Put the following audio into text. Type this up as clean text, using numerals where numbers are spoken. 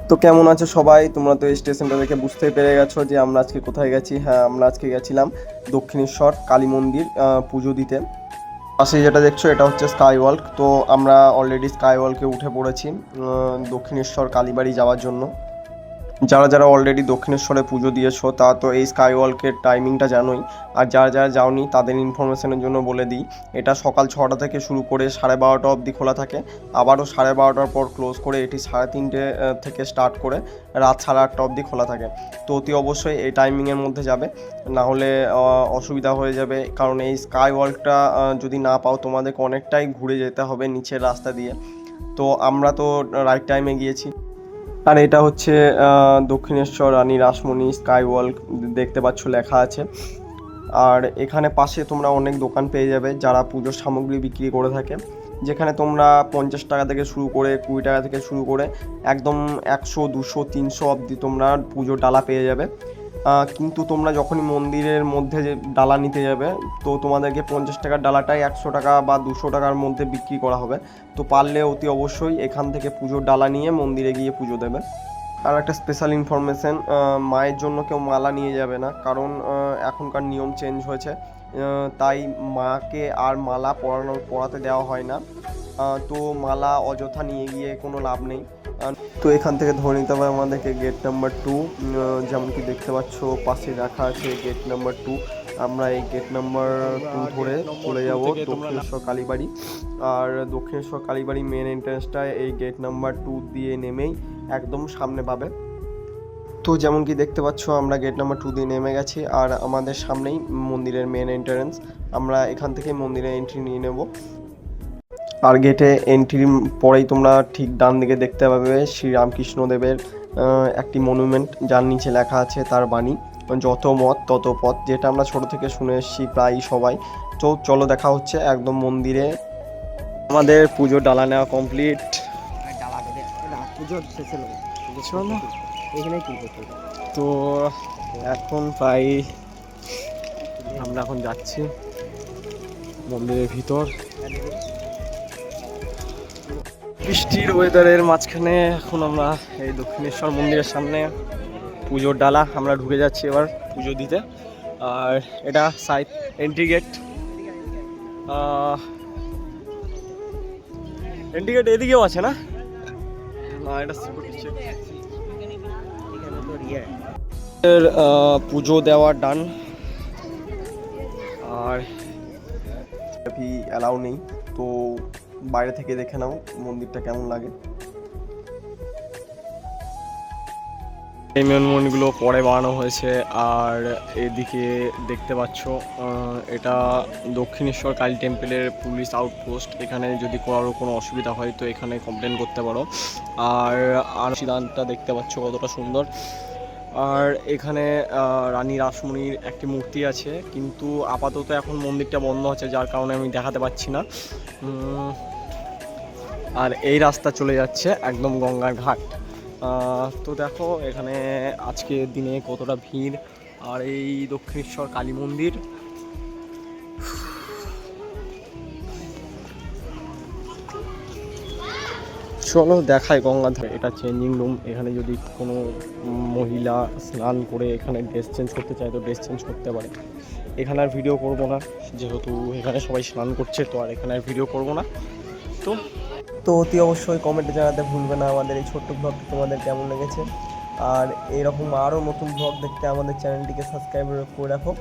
তো কেমন আছো সবাই? তোমরা তো স্টেশনটা দেখে বুঝতেই পেরে গেছো যে আমরা আজকে কোথায় গেছি। হ্যাঁ, আমরা আজকে গেছিলাম দক্ষিণেশ্বর কালী মন্দির পুজো দিতে। পাশে যেটা দেখছো এটা হচ্ছে স্কাই ওয়াক। তো আমরা অলরেডি স্কাই ওয়াকে উঠে পড়েছি দক্ষিণেশ্বর কালীবাড়ি যাওয়ার জন্য। যারা যারা অলরেডি দক্ষিণেশ্বরে পুজো দিয়েছো তা তো এই স্কাই ওয়াকের টাইমিংটা জানোই। আর যারা যারা যাওনি তাদের ইনফরমেশনের জন্য বলে দিই, এটা সকাল 6টা থেকে শুরু করে 12:30 অবধি খোলা থাকে। আবারও 12:30টার পর ক্লোজ করে এটি 3:30 থেকে স্টার্ট করে রাত 8:30 অবধি খোলা থাকে। তো অতি অবশ্যই এই টাইমিংয়ের মধ্যে যাবে, না হলে অসুবিধা হয়ে যাবে। কারণ এই স্কাই ওয়াকটা যদি না পাও তোমাদেরকে অনেকটাই ঘুরে যেতে হবে নিচের রাস্তা দিয়ে। তো আমরা তো রাইট টাইমে গিয়েছি। আর এটা হচ্ছে দক্ষিণেশ্বর রানী রাসমণি স্কাই ওয়াক, দেখতে পাচ্ছ লেখা আছে। আর এখানে পাশে তোমরা অনেক দোকান পেয়ে যাবে যারা পুজোর সামগ্রী বিক্রি করে থাকে, যেখানে তোমরা 50 টাকা থেকে শুরু করে 20 টাকা থেকে শুরু করে একদম 100, 200, 300 অবধি তোমরা পুজোর ডালা পেয়ে যাবে। কিন্তু তোমরা যখনই মন্দিরের মধ্যে যে ডালা নিতে যাবে, তো তোমাদেরকে 50 টাকার ডালাটাই 100 টাকা বা 200 টাকার মধ্যে বিক্রি করা হবে। তো পারলে অতি অবশ্যই এখান থেকে পুজোর ডালা নিয়ে মন্দিরে গিয়ে পুজো দেবে। আর একটা স্পেশাল ইনফরমেশন, মায়ের জন্য কেউ মালা নিয়ে যাবে না, কারণ এখনকার নিয়ম চেঞ্জ হয়েছে। তাই মাকে আর মালা পরাতে দেওয়া হয় না। তো মালা অযথা নিয়ে গিয়ে কোনো লাভ নেই। তো এখান থেকে ধরে নিতে হবে আমাদেরকে গেট নাম্বার 2। যেমন কি দেখতে পাচ্ছ পাশে রাখা আছে গেট নাম্বার 2। আমরা এই গেট নাম্বার 2 ধরে চলে যাব দক্ষিণেশ্বর কালীবাড়ি। আর দক্ষিণেশ্বর কালীবাড়ি মেন এন্ট্রান্সটা এই গেট নাম্বার 2 দিয়ে নেমেই একদম সামনে পাবে। তো যেমন কি দেখতে পাচ্ছ আমরা গেট নাম্বার 2 দিয়ে নেমে গেছি, আর আমাদের সামনেই মন্দিরের মেন এন্ট্রান্স। আমরা এখান থেকে মন্দিরে এন্ট্রি নিয়ে নেব। আর গেটে এন্ট্রির পরেই তোমরা ঠিক ডান দিকে দেখতে পাবে শ্রীরামকৃষ্ণদেবের একটি মনুমেন্ট, যার নিচে লেখা আছে তার বাণী, যত মত তত পথ, যেটা আমরা ছোট থেকে শুনে এসেছি প্রায় সবাই। তো চলো দেখা হচ্ছে একদম মন্দিরে। আমাদের পুজো ডালা নেওয়া কমপ্লিট। তো এখন প্রায় আমরা এখন যাচ্ছি মন্দিরের ভিতর। বৃষ্টির ওয়েদারের মাঝখানে এখন আমরা এই দক্ষিণেশ্বর মন্দিরের সামনে পুজোর ডালা আমরা ঢুকে যাচ্ছি এবার পুজো দিতে। আর এটা side entry gate. Entry gate এদিকেও আছে না? এটা পুজো দেওয়া ডান। আর অ্যালাউ নেই, তো বাইরে থেকে দেখে নাও মন্দিরটা কেমন লাগে। এই মেনগুলো পরে বানানো হয়েছে। আর এদিকে দেখতে পাচ্ছ এটা দক্ষিণেশ্বর কালী টেম্পলের পুলিশ আউটপোস্ট। এখানে যদি কারোর কোনো অসুবিধা হয় তো এখানে কমপ্লেন করতে পারো। আর সিদ্ধান্তটা দেখতে পাচ্ছ কতটা সুন্দর। আর এখানে রানী রাসমণির একটি মূর্তি আছে, কিন্তু আপাতত এখন মন্দিরটা বন্ধ আছে, যার কারণে আমি দেখাতে পাচ্ছি না। আর এই রাস্তা চলে যাচ্ছে একদম গঙ্গার ঘাট। তো দেখো এখানে আজকের দিনে কতটা ভিড়। আর এই দক্ষিণেশ্বর কালী মন্দির, চলো দেখায় গঙ্গা ধারে। এটা চেঞ্জিং রুম। এখানে যদি কোনো মহিলা স্নান করে এখানে ড্রেস চেঞ্জ করতে চায় তো ড্রেস চেঞ্জ করতে পারে। এখানে আর ভিডিও করবো না, যেহেতু এখানে সবাই স্নান করছে, তো আর এখানে আর ভিডিও করবো না। তো অতি অবশ্যই কমেন্টে জানাতে ভুলবে না আমাদের এই ছোট্ট ব্লগটি তোমাদের কেমন লেগেছে। আর এইরকম আরও নতুন ব্লগ দেখতে আমাদের চ্যানেলটিকে সাবস্ক্রাইব করে রাখো।